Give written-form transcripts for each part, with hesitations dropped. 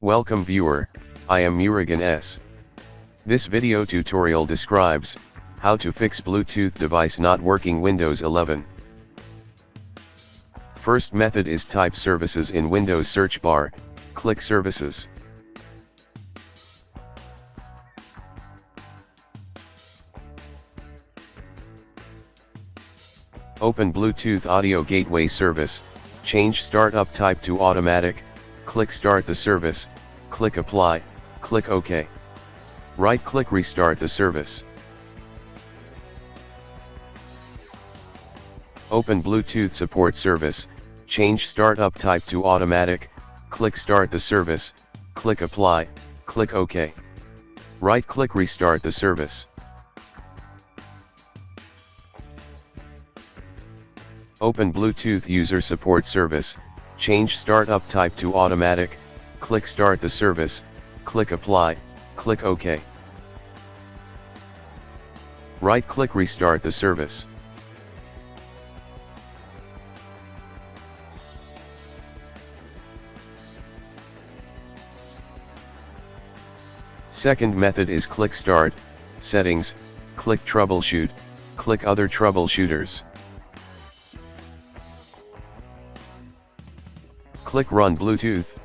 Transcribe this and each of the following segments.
Welcome viewer, I am Murugan S. This video tutorial describes how to fix Bluetooth device not working Windows 11. First method is type services in Windows search bar, click services. Open Bluetooth audio gateway service, change startup type to automatic, click start the service, click apply, click OK. Right click restart the service. Open Bluetooth support service, change startup type to automatic, click start the service, click apply, click OK. Right click restart the service. Open Bluetooth user support service, change startup type to automatic, click start the service, click apply, click OK. Right click restart the service. Second method is click start, settings, click troubleshoot, click other troubleshooters. Click run Bluetooth.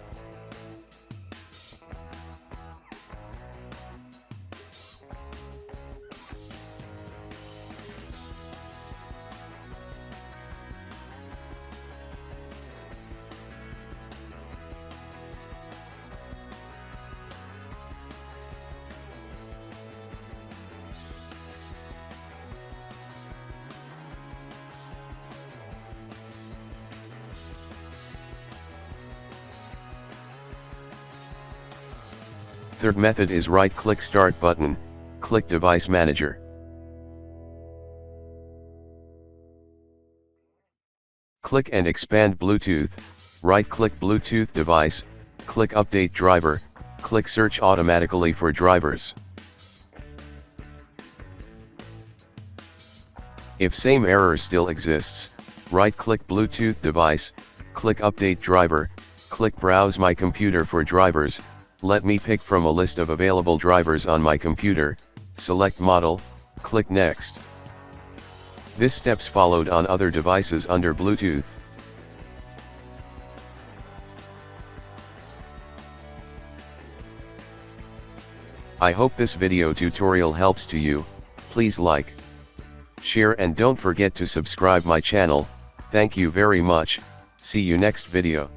Third method is right-click Start button, click Device Manager. Click and expand Bluetooth, right-click Bluetooth device, click Update Driver, click Search automatically for drivers. If same error still exists, right-click Bluetooth device, click Update Driver, click Browse My Computer for drivers. Let me pick from a list of available drivers on my computer, select model, click Next. This steps followed on other devices under Bluetooth. I hope this video tutorial helps to you. Please like, share and don't forget to subscribe my channel. Thank you very much. See you next video.